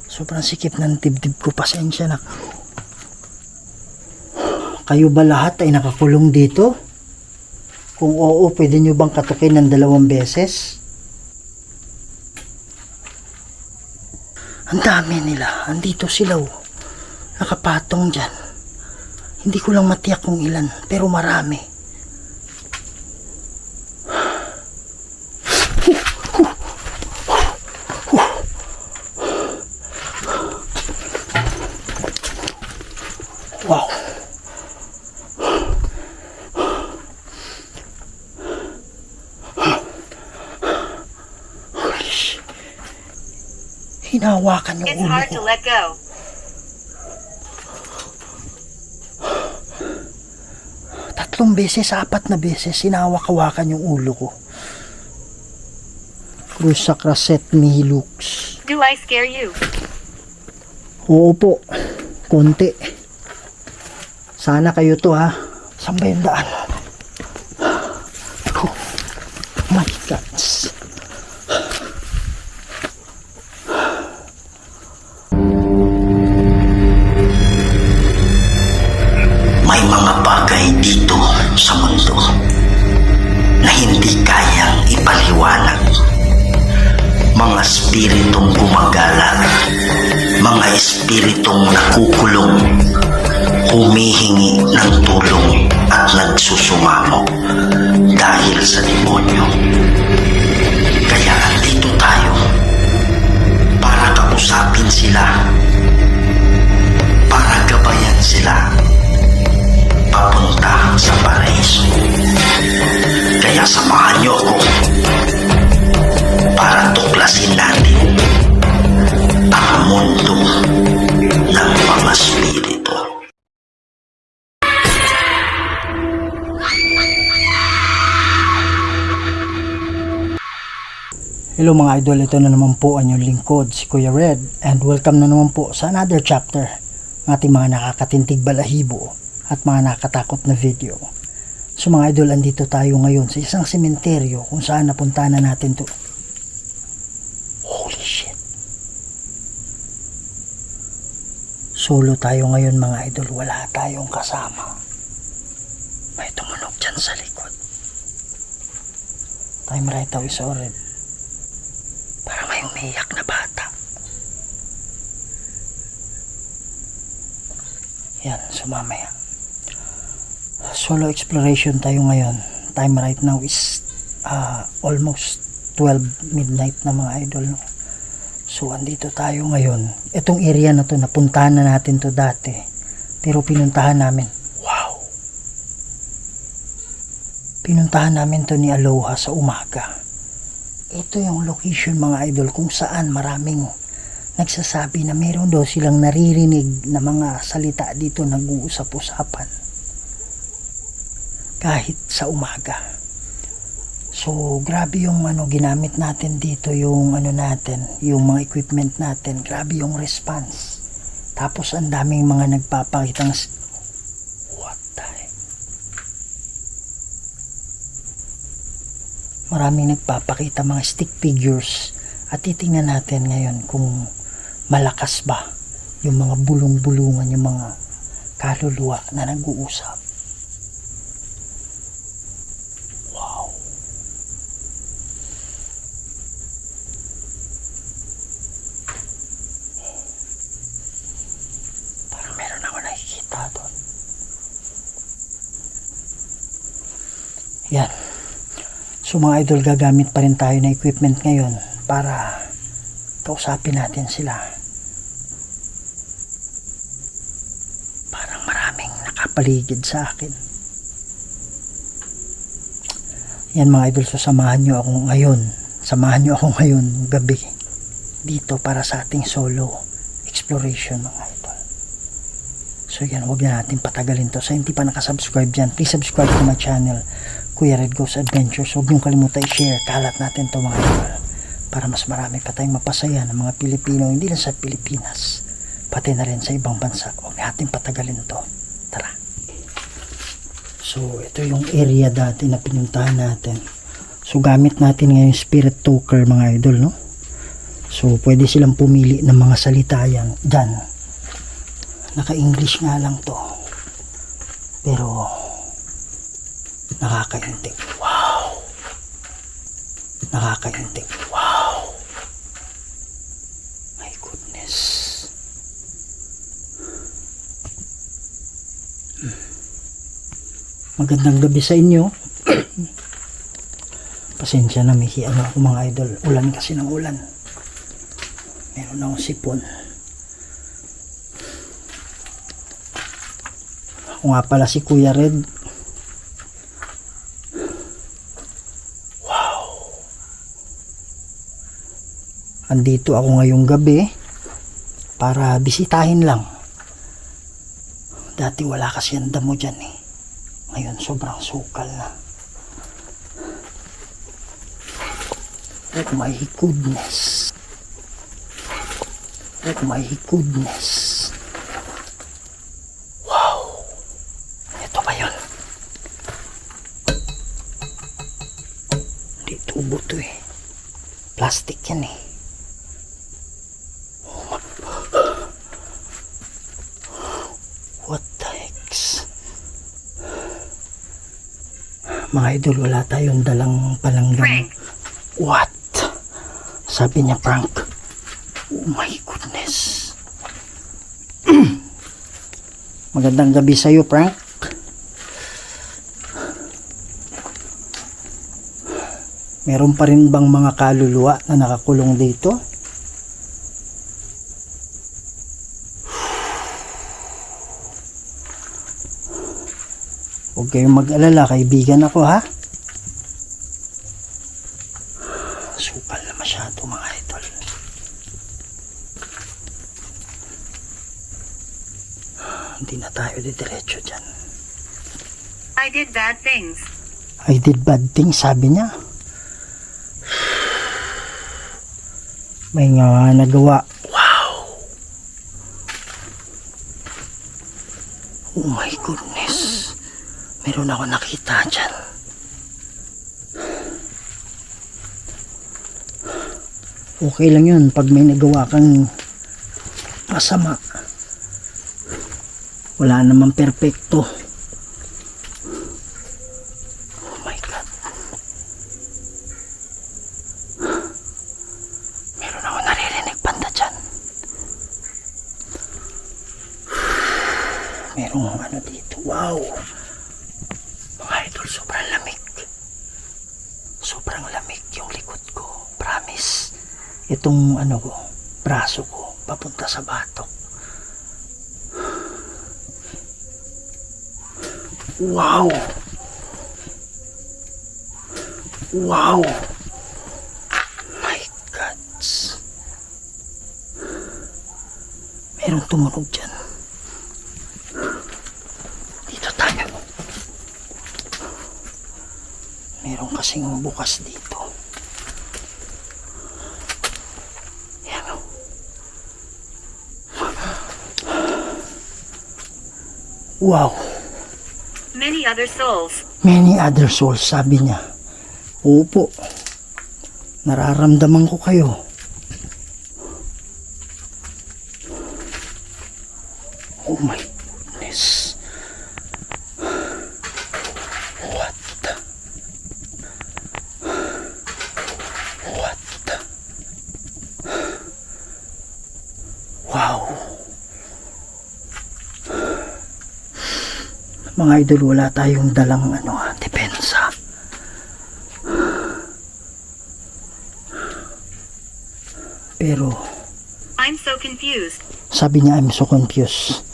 Sobrang sikip ng dibdib ko. Pasensya na. Kayo ba lahat ay nakakulong dito? Kung oo, pwede nyo bang katukin ng 2 beses? Ang dami nila. Andito sila. Nakapatong dyan. Hindi ko lang matiyak kung ilan, pero marami. Wow. Holy shit. Hinahawakan yung It's ulo hard ko. to let go. 3 beses, 4 na beses, hinahawak-hawakan yung ulo ko. Cruz Sacraset Mihilux. Do I scare you? Oo po. Konti. Sana kayo to ha. Saan ba yung daan? Oh my God. May mga bagay dito sa mundo na hindi kayang ipaliwanag. Mga espiritong gumagala, mga espiritong nakukulong, humihingi ng tulong at nagsusumamo dahil sa demonyo. Kaya andito tayo para kausapin sila, para gabayan sila papunta sa paraiso. Kaya samahan niyo ako para tuklasin natin ang mundo ng mga spirito. Hello mga idol, ito na naman po ang inyong lingkod, si Kuya Red, and welcome na naman po sa another chapter ng ating mga nakakatintig balahibo at mga nakakatakot na video. So mga idol, andito tayo ngayon sa isang sementeryo kung saan napunta na natin to. Holy shit. Solo tayo ngayon mga idol, wala tayong kasama. May tumunog dyan sa likod. Time right now is already. Para may umiyak na bata. Yan, sumamaya. Solo exploration tayo ngayon. Time right now is almost 12 midnight na mga idol. So andito tayo ngayon. Itong area na to, napuntahan na natin to dati. Pero pinuntahan namin. Wow! Pinuntahan namin to ni Aloha sa umaga. Ito yung location mga idol kung saan maraming nagsasabi na meron daw silang naririnig na mga salita dito, nag-uusap-usapan kahit sa umaga. So grabe yung ginamit natin dito, yung natin, yung mga equipment natin, grabe yung response. Tapos ang daming mga nagpapakitang what the heck? Maraming nagpapakita mga stick figures at titingnan natin ngayon kung malakas ba yung mga bulong-bulungan, yung mga kaluluwa na nag-uusap. Wow. Parang meron ako nakikita doon. Yan. So mga idol, gagamit pa rin tayo ng equipment ngayon para kausapin natin sila. Parang maraming nakapaligid sa akin. Yan mga idol, so samahan nyo ako ngayon gabi dito para sa ating solo exploration mga idol. So yan, huwag na natin patagalin to. Sa hindi pa nakasubscribe dyan, please subscribe to my channel, Kuya Red Goes Adventures. Huwag niyong kalimutan i-share, kalat natin to mga idol, para mas marami pa tayong mapasaya ng mga Pilipino, hindi lang sa Pilipinas, pati na rin sa ibang bansa. Huwag natin patagalin to. Tara. So ito yung area dati na pinuntahan natin. So gamit natin ngayon spirit talker mga idol, no? So, pwede silang pumili ng mga salita yan dyan. Naka-English nga lang to. Pero, nakakaintindi. Wow! Nakakaintindi. Wow! My goodness. Magandang gabi sa inyo. Pasensya na, may ako mga idol. Ulan kasi ng ulan. Meron akong sipon. Ako nga pala si Kuya Red. Wow. Andito ako ngayong gabi para bisitahin lang. Dati wala kasi ang damo dyan eh. Ngayon sobrang sukal na. Oh my goodness. Oh my goodness. Wow. Ito ba yun? Hindi tubo to eh. Plastic yan eh. Oh my. What the heck? Mga idol, wala tayong dalang palanggan. Frank. What? Sabi niya, Frank. Oh my goodness. Magandang gabi sa'yo, Frank. Meron pa rin bang mga kaluluwa na nakakulong dito? Huwag kayong mag-alala, kaibigan ako ha. Sukal na masyado mga idol. Hindi na tayo didiretso dyan. I did bad things. I did bad things, sabi niya. May nga nagawa. Wow! Oh my goodness. Meron ako nakita dyan. Okay lang yun pag may nagawa kang masama. Wala namang perpekto. Oh my God. Meron ako naririnig banda dyan. Merong ano dito. Wow. Mga idol, sobrang lamig. Sobrang lamig yung likod ko. Promise. Itong ano ko, braso ko, papunta sa batok. Wow! Wow! My God! Merong tumunog dyan. Dito tayo. Meron kasing bukas dito. Yan o. Wow! Many other souls. Many other souls, sabi niya. Opo. Nararamdaman ko kayo. Oh my goodness. What the? What the? Wow. Mga idol, wala tayong dalang depensa. Pero I'm so confused. sabi niya, I'm so confused.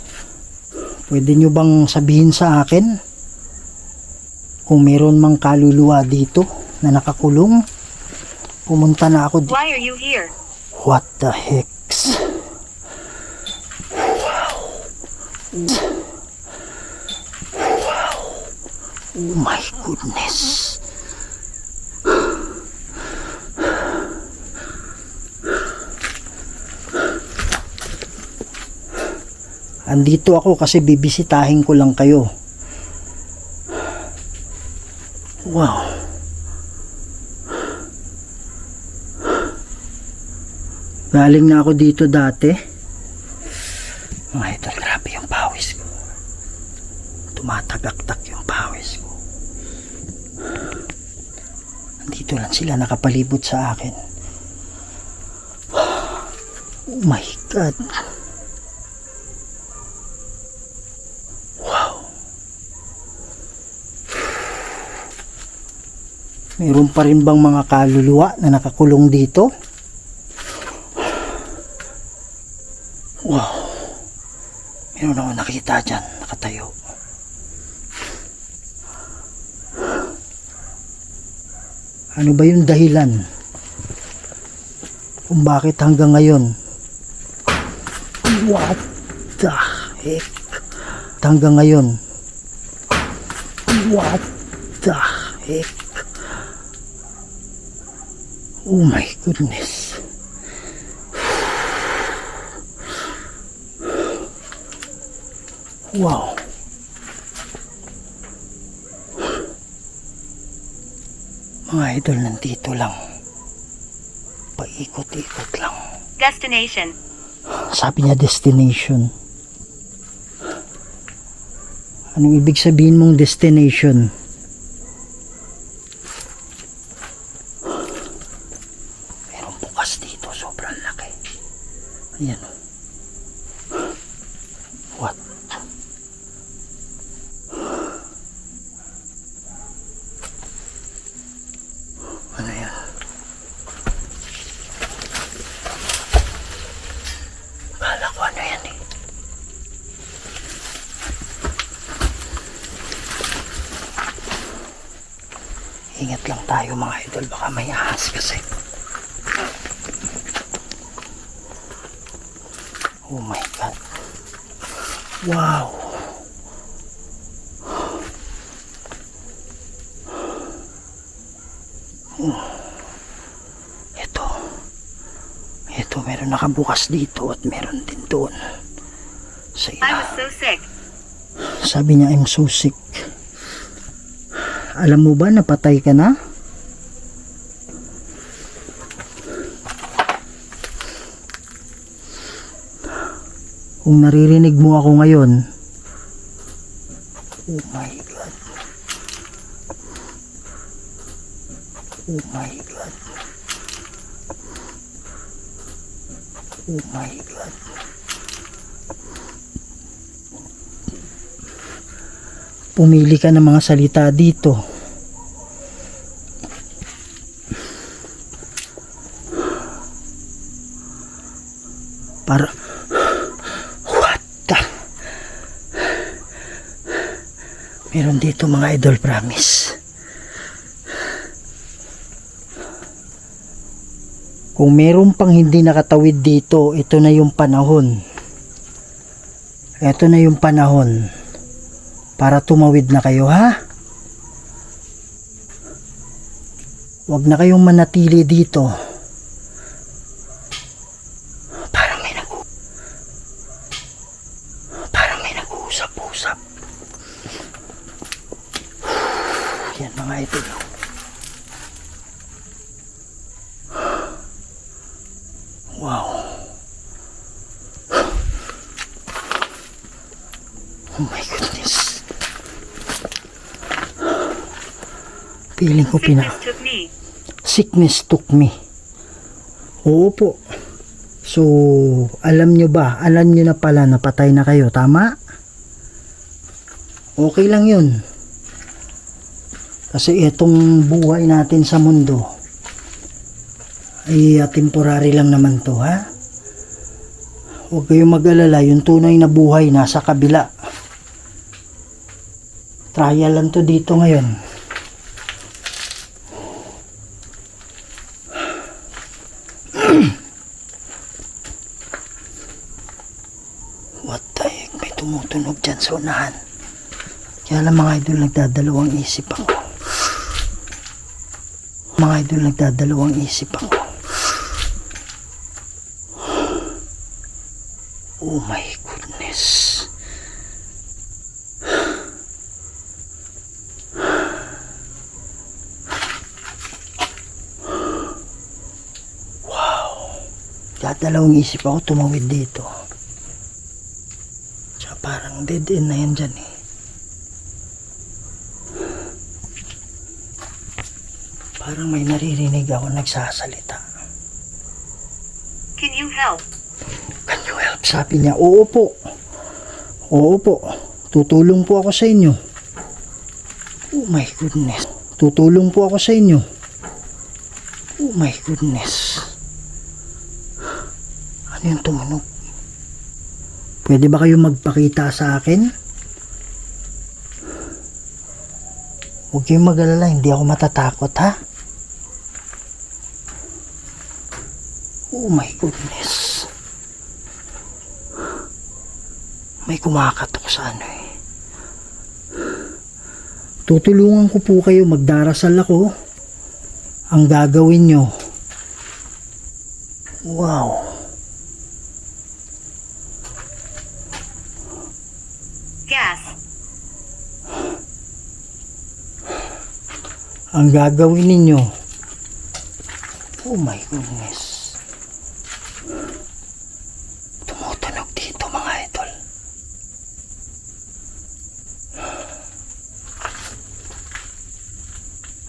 Pwede nyo bang sabihin sa akin kung meron mang kaluluwa dito na nakakulong? Pumunta na ako dito. Why are you here? What the heck? Wow. Wow. Oh my goodness. Andito ako kasi bibisitahin ko lang kayo. Wow. Galing na ako dito dati. Mga idol, grabe yung pawis ko. Tumatagaktak yung pawis ko. Nandito lang sila nakapalibot sa akin. Oh my God. Wow. Meron pa rin bang mga kaluluwa na nakakulong dito? Wow. Meron ako nakita dyan, nakatayo. Ano ba yung dahilan? Kung bakit hanggang ngayon? What the heck? Hanggang ngayon? What the heck? Oh my goodness. Wow. Mga idol, nandito lang. Paikot-ikot lang. Destination. Sabi niya destination. Anong ibig sabihin mong destination? Merong bukas dito, sobrang laki. Ayan o. What? Ano yan? Kala ko ano yan eh. Ingat lang tayo mga idol, baka may ahas kasi. Oh my God. Wow. Ito meron nakabukas dito at meron din doon sa I was so sick. Sabi niya, I'm so sick. Alam mo ba napatay ka na? Kung naririnig mo ako ngayon, oh my God. Oh my God. Oh my God. Pumili ka ng mga salita dito. Para what the? Meron dito mga idol, promise. Kung meron pang hindi nakatawid dito, ito na yung panahon. Ito na yung panahon para tumawid na kayo, ha? Huwag na kayong manatili dito. Parang may nag-uusap-usap. Yan mga idol. Wow. Oh my goodness. Feeling ko Sickness took me. Oo po. So, alam nyo ba? Alam nyo na pala na patay na kayo, tama? Okay lang yun. Kasi itong buhay natin sa mundo ay temporary lang naman to, ha? Huwag kayong mag-alala, yung tunay na buhay nasa kabila. Trial lang to dito ngayon. What the heck? May tumutunog dyan sa unahan. Kaya lang mga idol, nagdadalawang isip ako. Mga idol, nagdadalawang isip ako. Oh my goodness. Wow. God Dalawang isip ako tumawid dito. Tsaka parang dead end na yan dyan eh. Parang may naririnig ako nagsasalita. Can you help? Can you help? Sabi niya, oo po. Oo po. Tutulong po ako sa inyo. Oh my goodness. Tutulong po ako sa inyo. Oh my goodness. Ano yung tumunog? Pwede ba kayo magpakita sa akin? Huwag kayong mag-alala, hindi ako matatakot ha. Oh my goodness. May kumakatok sa ano eh. Tutulungan ko po kayo, magdarasal ako. Ang gagawin nyo. Wow. Gas. Ang gagawin ninyo. Oh my goodness. Tumutunog dito mga idol.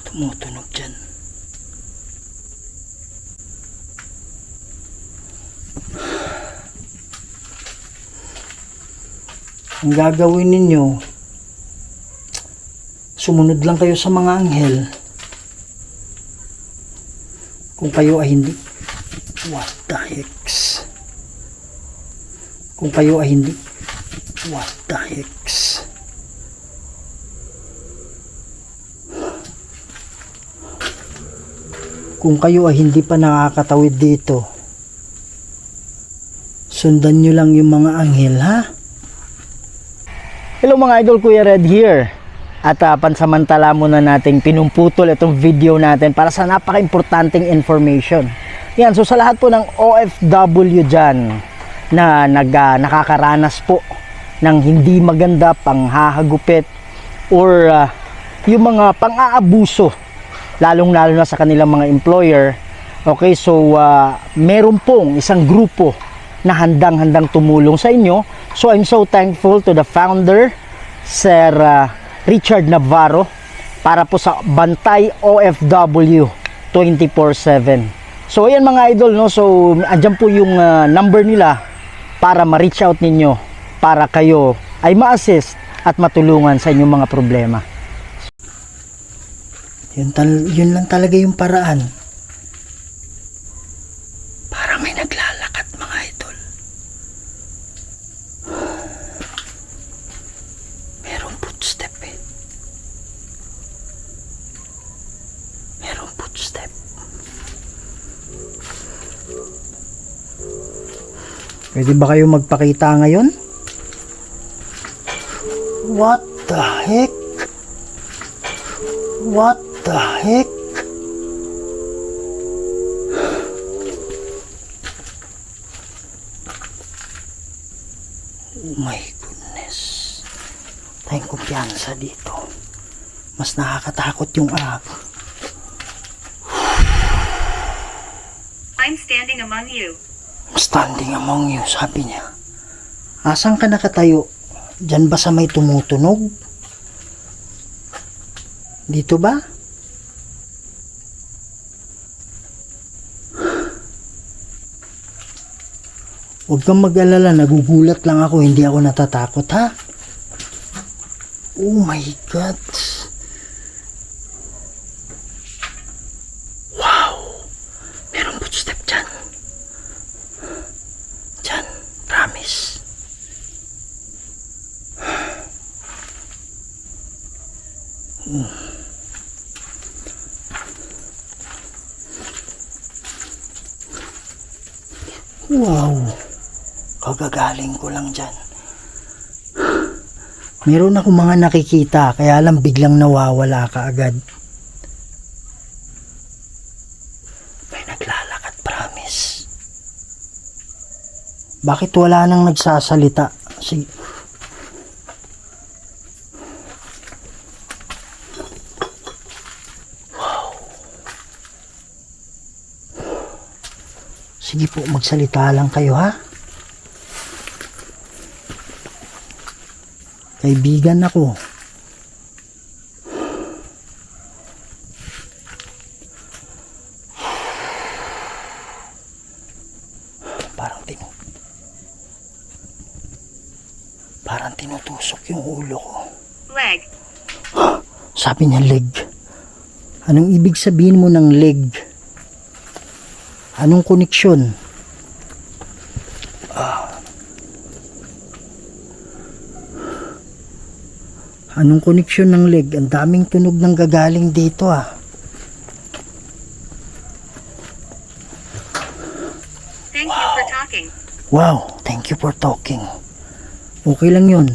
Tumutunog dyan. Ang gagawin ninyo, sumunod lang kayo sa mga anghel. Kung kayo ay hindi, what the heck? Kung kayo ay hindi, what the heck? Kung kayo ay hindi pa nakakatawid dito, sundan nyo lang yung mga anghel, ha? Hello mga idol, Kuya Red here. At pansamantala muna nating pinumputol itong video natin para sa napaka-importanting information. Yan, so sa lahat po ng OFW dyan na nakakaranas po ng hindi maganda panghahagupit or yung mga pang-aabuso, lalong-lalo na sa kanilang mga employer. Okay, so meron pong isang grupo na handang-handang tumulong sa inyo. So I'm so thankful to the founder, Sir Richard Navarro, para po sa Bantay OFW 24/7. So ayan mga idol, no? So andyan po yung number nila para ma-reach out ninyo, para kayo ay ma-assist at matulungan sa inyong mga problema. Yun lang talaga yung paraan. Para may naglalakad mga idol. Merong footstep eh. Merong footstep. Pwede ba kayo magpakita ngayon? What the heck? What the heck? Oh my goodness. Tayong kumpiyansa dito. Mas nakakatakot yung I'm standing among you. standing among you, sabi niya. Asan ka nakatayo? Diyan ba sa may tumutunog? Dito ba? Huwag kang mag-alala, nagugulat lang ako, hindi ako natatakot, ha? Oh my God. Wow. Merong footstep dyan. Dyan, promise. Wow. Kagagaling ko lang dyan. Meron ako mga nakikita, kaya lang biglang nawawala ka agad. May naglalakad, promise. Bakit wala nang nagsasalita? Sige. Sige Sige po, magsalita lang kayo ha. Kaibigan ako. Parang tinutusok yung ulo ko. Leg. Sabi niya leg. Anong ibig sabihin mo ng leg? Anong koneksyon? Anong koneksyon ng leg? Ang daming tunog ng gagaling dito ah. Thank you for talking. Wow, thank you for talking. Okay lang yun.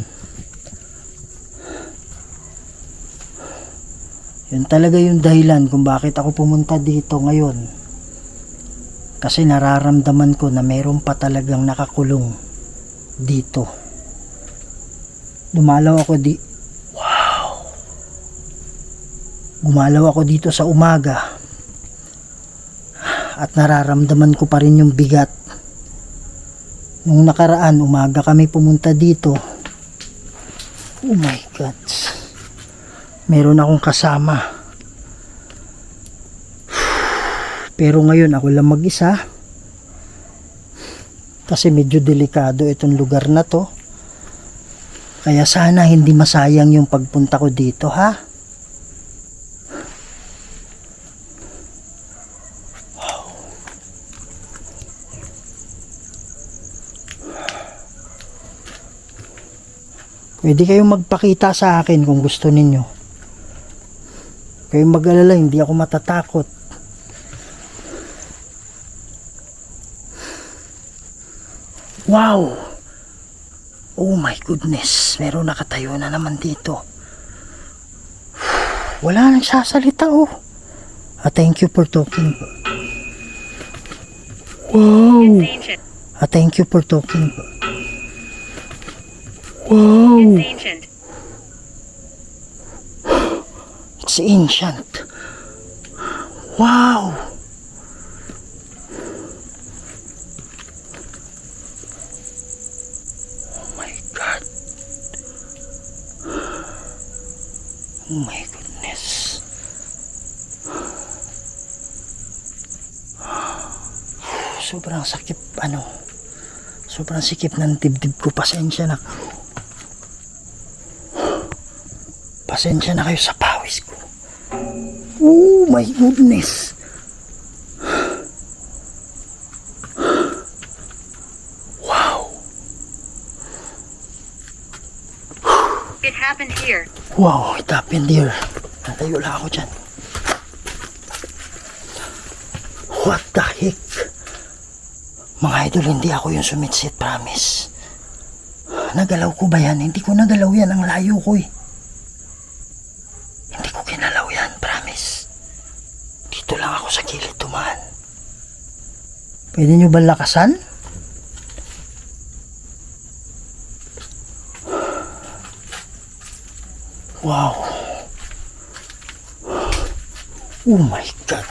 Yun talaga yung dahilan kung bakit ako pumunta dito ngayon. Kasi nararamdaman ko na meron pa talagang nakakulong dito. Dumalaw ako Gumalaw ako dito sa umaga. At nararamdaman ko pa rin yung bigat. Nung nakaraan, umaga kami pumunta dito. Oh my God. Meron akong kasama. Pero ngayon ako lang mag-isa. Kasi medyo delikado itong lugar na to. Kaya sana hindi masayang yung pagpunta ko dito ha. Pwede kayong magpakita sa akin kung gusto ninyo. Kayong mag-alala, hindi ako matatakot. Wow! Oh my goodness, meron nakatayo na naman dito. Wala nang sasalita oh. Thank you for talking. Wow! It's ancient. Thank you for talking. Wow! It's ancient. It's ancient. Wow! Oh my God. Oh my goodness. Sobrang sakit, sobrang sikip ng dibdib ko. Pasensya na. Pasensya na kayo sa pawis ko. Oh my goodness. Wow. It happened here. Wow, it happened here. Natayo lang ako dyan. What the heck? Mga idol, hindi ako yung sumitsit, promise. Nagalaw ko ba yan? Hindi ko nagalaw yan. Ang layo ko eh. Hindi ko kinalaw yan, promise. Dito lang ako sa gilid tumaan. Pwede nyo ba lakasan? Wow. Oh my God.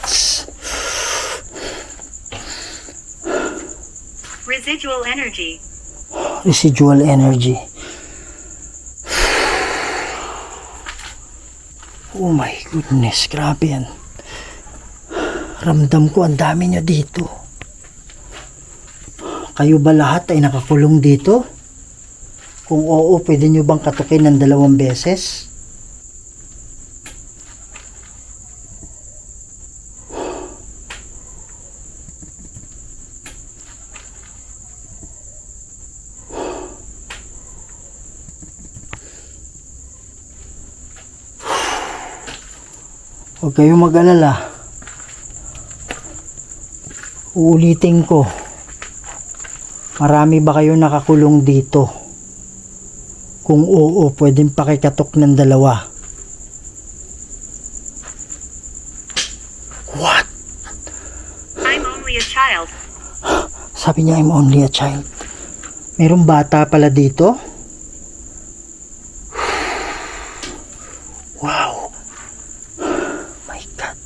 Residual energy. Residual energy. Oh my goodness, grabe yan. Ramdam ko ang dami nyo dito. Kayo ba lahat ay nakakulong dito? Kung oo, pwede nyo bang katukin ng 2 beses? Huwag kayong mag-alala. Uulitin ko. Marami ba kayo nakakulong dito? Kung oo, pwedeng pakikatok ng 2. What? I'm only a child. Sabi niya, I'm only a child. Merong bata pala dito? Wow. My God.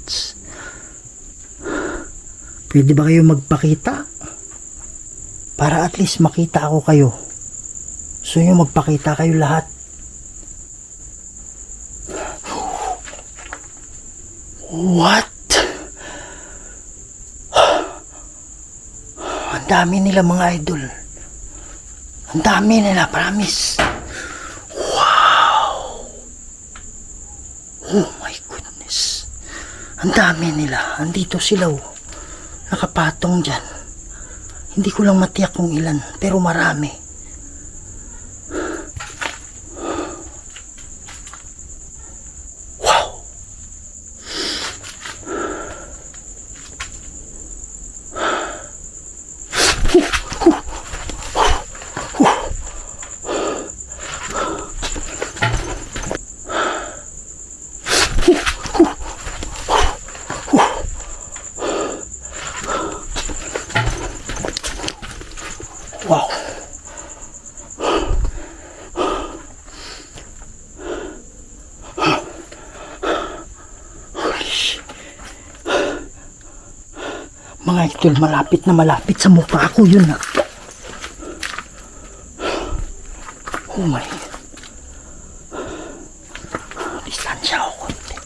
Pwede ba kayo magpakita? Para at least makita ako kayo. So yung magpakita kayo lahat. What? Ang dami nila mga idol. Ang dami nila, promise. Wow. Oh my goodness. Ang dami nila. Andito sila oh. Nakapatong dyan. Hindi ko lang matiyak kung ilan, pero marami. Wow. Wow. Mga idol, malapit na malapit sa mukha ko yun ah. Oh my. Distansya ako konti.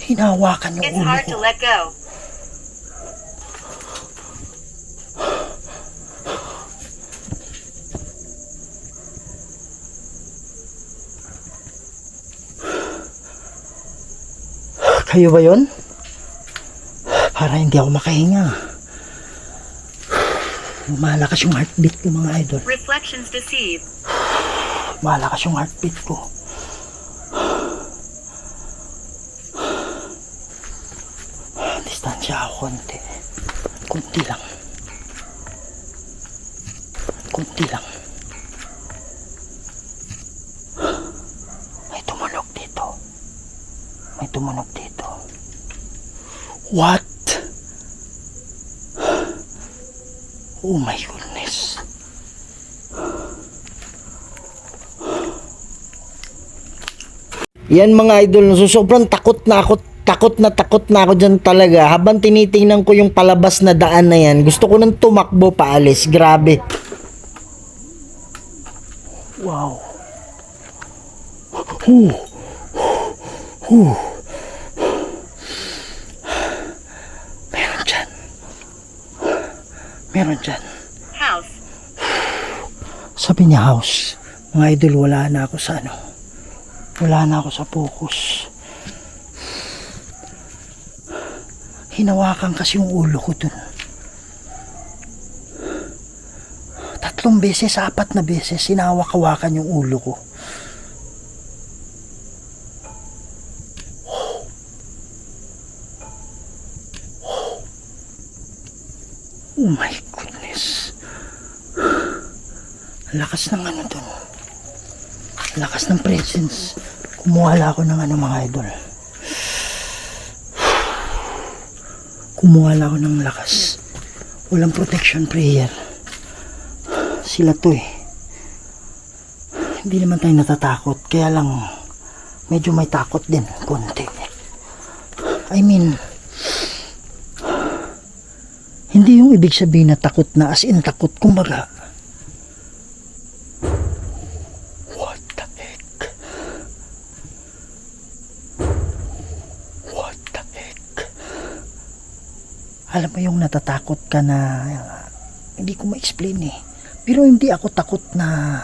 Hinawakan yung It's ulo hard ko. to let go. Kayo ba yun? Para hindi ako makahinga. Malakas yung heartbeat ko mga idol. Reflections deceive. Malakas yung heartbeat ko. Distansya ako konti. Kunti lang. Kunti lang. May tumunog dito. May tumunog dito. What? Oh my goodness. Yan mga idol, so sobrang takot na ako dyan talaga. Habang tinitingnan ko yung palabas na daan na yan, gusto ko nang tumakbo paalis. Grabe. Wow. Meron dyan. Meron dyan. House. Sabi niya house. Mga idol, wala na ako sa ano. Wala na ako sa focus. Hinawakan kasi yung ulo ko dun. 3 beses, 4 na beses, hinawak-hawakan yung ulo ko. Oh my goodness. Lakas ng ano dun. Lakas ng presence. Kumuhala ako ng ano mga idol. Kumuhala ako ng lakas. Walang protection prayer. Sila to eh. Hindi naman tayo natatakot. Kaya lang medyo may takot din. Konti. I mean, hindi yung ibig sabihin na takot na as in takot. Kumbaga, what the heck? What the heck? Alam mo yung natatakot ka na hindi ko ma-explain eh. Pero hindi ako takot na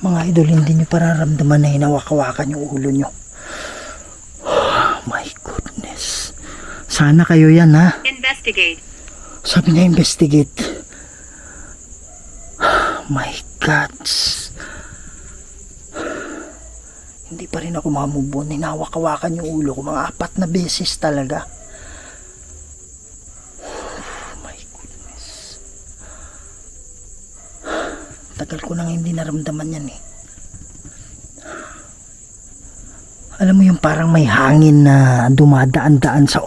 mga idol, hindi nyo pararamdaman na hinawak-hawakan yung ulo nyo. My goodness. Sana kayo yan ha. Investigate. Sabi niya investigate. My God. Hindi pa rin ako mamubon. Hinawak-hawakan yung ulo ko. Mga 4 na beses talaga. My goodness. Tagal ko nang hindi naramdaman yan eh. Alam mo yung parang may hangin na dumadaan-daan sa...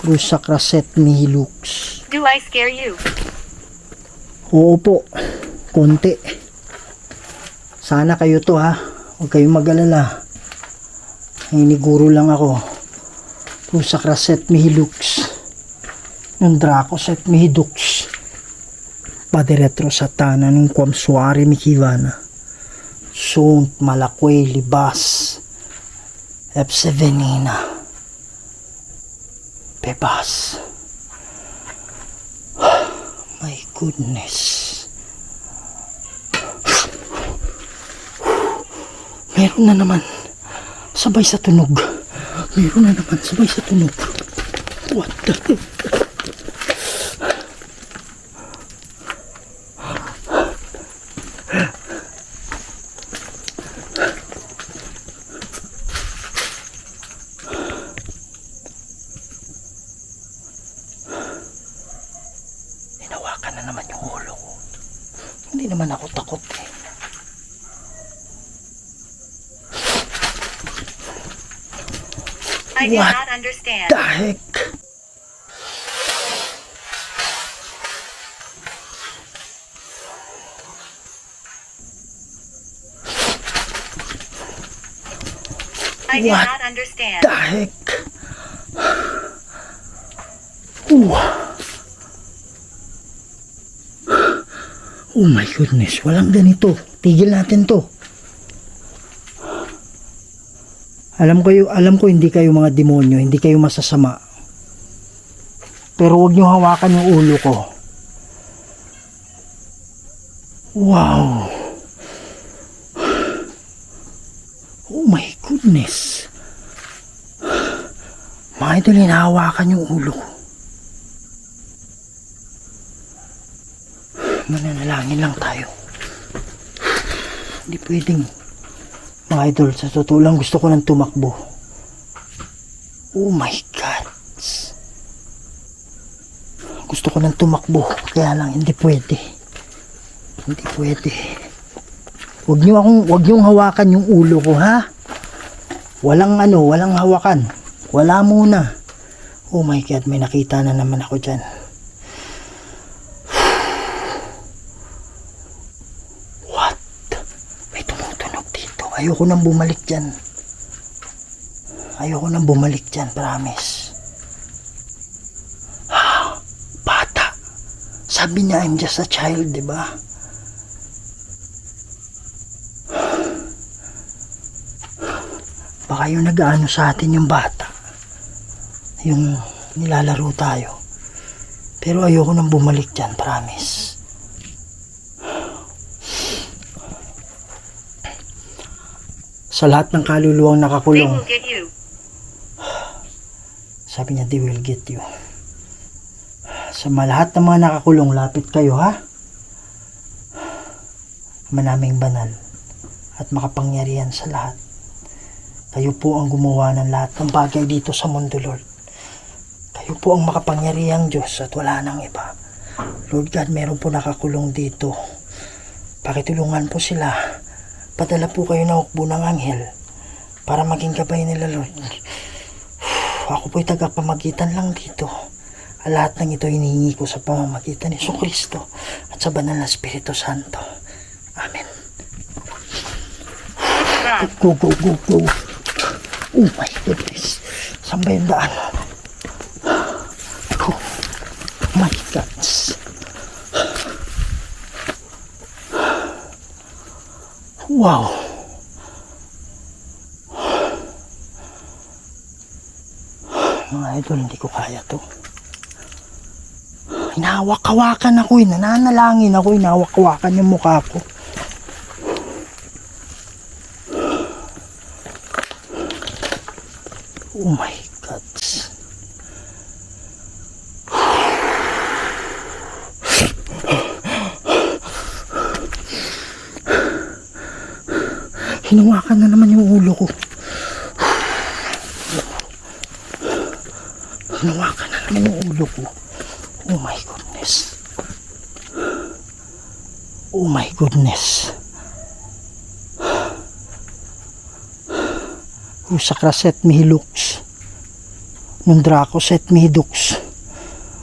Cruz Sacraset Mihilux. Do I scare you? Oo po, konti. Sana kayo to ha. Huwag kayong mag-alala. Hiniguro lang ako. Pusakra set mihi lux. Yung Draco set mihi dux. Padiretro satana ng kwamsuari mikivana. Sunt malakwe libas. Epsevenina. Pebas. My goodness. Meron na naman. Sabay sa tunog. Meron na naman. Sabay sa tunog. What the heck? Hinawakan na naman yung ulo ko. Hindi naman ako takot eh. I do What not understand. The heck? I do What not understand. The heck? Ooh. Oh my goodness, walang ganito. Tigil natin to. Alam ko hindi kayo mga demonyo, hindi kayo masasama. Pero huwag niyo hawakan yung ulo ko. Wow. Oh my goodness. Mga idol, hinahawakan yung ulo ko. Mananalangin lang tayo. Hindi pwedeng. Mga idol, sa totoo lang gusto ko nang tumakbo. Oh my God. Gusto ko nang tumakbo. Kaya lang hindi pwede. Hindi pwede. Huwag niyong hawakan yung ulo ko, ha? Walang hawakan. Wala muna. Oh my God, may nakita na naman ako dyan. Ayoko nang bumalik dyan. Ayoko nang bumalik dyan, promise. Bata. Sabi niya, I'm just a child, di ba? Baka yung nag-aano sa atin yung bata. Yung nilalaro tayo. Pero ayoko nang bumalik dyan, promise. Sa lahat ng kaluluwang They nakakulong. will get you. Sabi niya, they will get you. Sa lahat ng mga nakakulong, lapit kayo, ha? Manaming banal at makapangyarihan sa lahat. Kayo po ang gumawa ng lahat ng bagay dito sa mundo, Lord. Kayo po ang makapangyarihang Diyos at wala nang iba. Lord God, meron po nakakulong dito. Pakitulungan po sila. Padala po kayo na hukbo ng anghel para maging gabay nila, Lord. Ako po'y tagapamagitan lang dito. Ang lahat ng ito hinihingi ko sa pamamagitan ni Jesucristo at sa banal na Espiritu Santo. Amen. Go, go, go, go. Oh my goodness. Saan ba yung daan? Oh my God. Wow. Mga idol, hindi ko kaya to. Hinahawak-hawakan ako, nananalangin ako, hinahawak-hawakan yung mukha ko. Oh my God. Hinawakan na naman yung ulo ko. Hinawakan na naman yung ulo ko. Oh my goodness. Oh my goodness. Usakra set mihi lux. Nung Draco set mihi dux.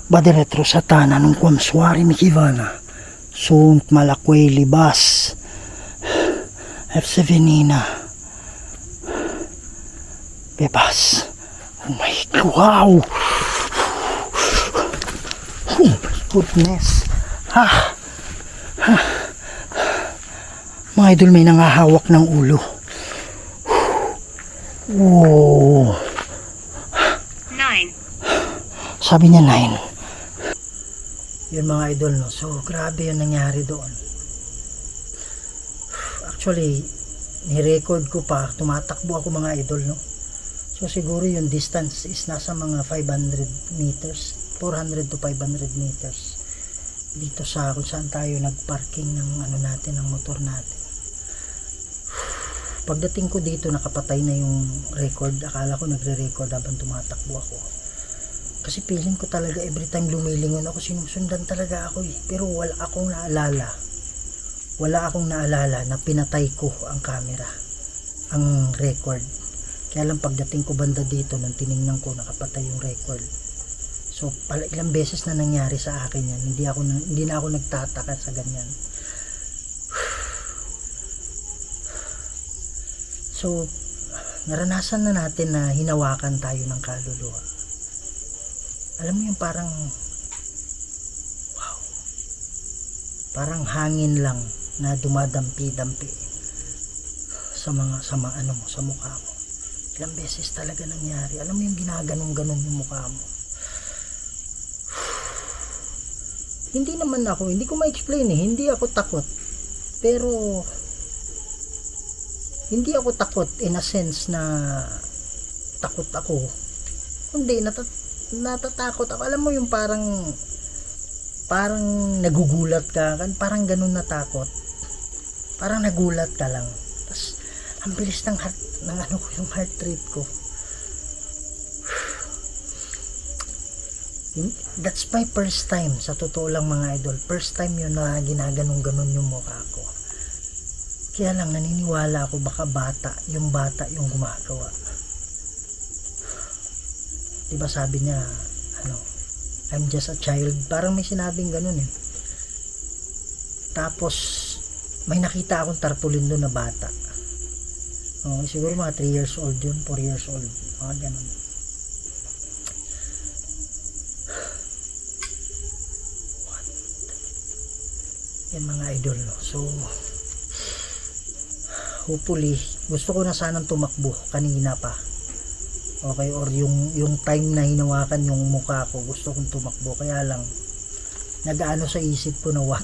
Badiretro satana nung kwamsuari mikivana. Sunt Malakway Libas. F7 Nina. Bebas. Oh my God. Wow. Oh my goodness. Mga idol, may nangahawak ng ulo. Wow. 9, Sabi niya 9. Yun mga idol, no? So, grabe yung nangyari doon. Actually, ni-record ko pa. Tumatakbo ako mga idol, no? So, siguro yung distance is nasa mga 500 meters. 400 to 500 meters. Dito sa kung saan tayo nagparking ng ano natin, ng motor natin. Pagdating ko dito, nakapatay na yung record. Akala ko nagre-record habang tumatakbo ako. Kasi feeling ko talaga every time lumilingon ako, sinusundan talaga ako eh. Pero wala akong naalala. Wala akong naalala na pinatay ko ang camera, ang record. Kaya lang pagdating ko banda dito, nang tiningnan ko, nakapatay yung record. So, ilang beses na nangyari sa akin yan. Hindi na ako nagtataka sa ganyan. So, naranasan na natin na hinawakan tayo ng kaluluwa. Alam mo yung parang, wow, parang hangin lang na dumadampi-dampi sa ano mo, sa mukha mo. Ilang beses talaga nangyari. Alam mo yung ginaganong-ganon yung mukha mo. Hindi ko ma-explain eh. Hindi ako takot. Pero, hindi ako takot in a sense na takot ako. Hindi, natatakot ako. Alam mo yung parang nagugulat ka. Parang ganun na takot. Parang nagulat ka lang. Tapos, ang bilis ng yung heart rate ko. That's my first time. Sa totoo lang mga idol. First time yun na ginaganong-ganon yung mukha ko. Kaya lang naniniwala ako baka bata yung gumagawa. Diba sabi niya, I'm just a child. Parang may sinabing ganun eh. Tapos, may nakita akong tarpaulin doon na bata. Siguro mga 3 years old yun, 4 years old. Mga ganun. What? Yan mga idol, no? So, hopefully, gusto ko na sanang tumakbo kanina pa. Okay, or yung time na hinawakan yung mukha ko, gusto kong tumakbo. Kaya lang, nag-ano sa isip ko na wag.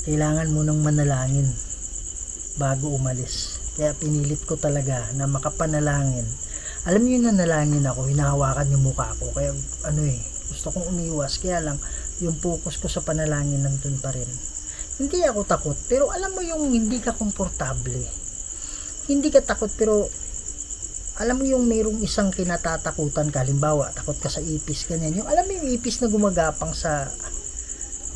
Kailangan mo nang manalangin bago umalis. Kaya pinilit ko talaga na makapanalangin. Alam niyo na nalangin ako, hinahawakan yung mukha ko. Kaya gusto kong umiwas. Kaya lang, yung focus ko sa panalangin nandun pa rin. Hindi ako takot, pero alam mo yung hindi ka komportable. Hindi ka takot, pero alam mo yung mayroong isang kinatatakutan ka. Halimbawa, takot ka sa ipis, ganyan. Yung alam mo yung ipis na gumagapang sa...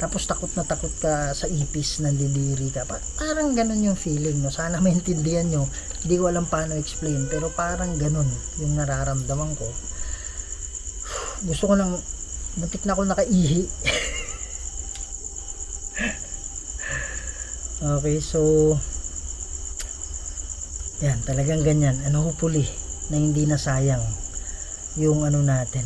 Tapos takot na takot ka sa ipis, nandidiri ka. Parang ganun yung feeling, no? Sana maintindihan nyo. Hindi ko alam paano explain, pero parang ganun yung nararamdaman ko. Gusto ko lang, muntik na ako nakaihi. Okay, so yan, talagang ganyan. Hopefully na hindi na sayang yung natin,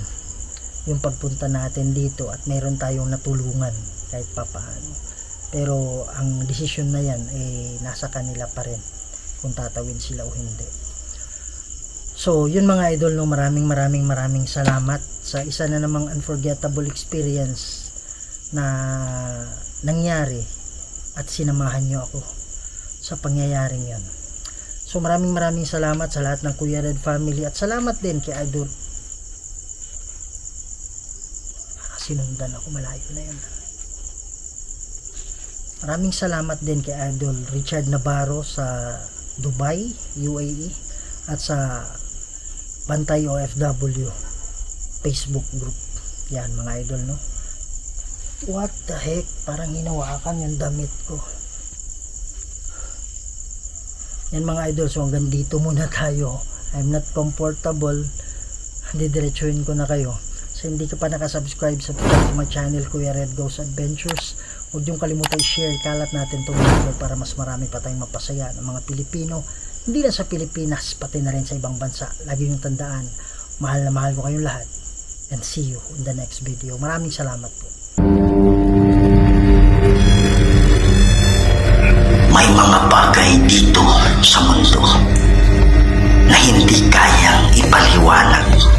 yung pagpunta natin dito at meron tayong natulungan kahit papaano. Pero ang desisyon na yan nasa kanila pa rin kung tatawid sila o hindi. So yun mga idol, no, maraming salamat sa isa na namang unforgettable experience na nangyari at sinamahan nyo ako sa pangyayaring yan. So maraming salamat sa lahat ng Kuya Red family at salamat din kay Idol. Sinundan ako, malayo na yun. Maraming salamat din kay Idol Richard Navarro sa Dubai, UAE at sa Bantay OFW Facebook group. Yan mga idol, no? What the heck? Parang hinawakan yung damit ko. Yan mga idol, so hanggang dito muna tayo. I'm not comfortable. Didiretsuhin ko na kayo. Sa hindi ka pa nakasubscribe sa my channel, Kuya Red Goes Adventures, huwag niyong kalimutan i-share, kalat natin itong video para mas marami pa tayong mapasaya ng mga Pilipino, hindi lang sa Pilipinas, pati na rin sa ibang bansa. Lagi niyong tandaan, mahal na mahal ko kayong lahat, and see you in the next video. Maraming salamat po. May mga bagay dito sa mundo na hindi kayang ipaliwanag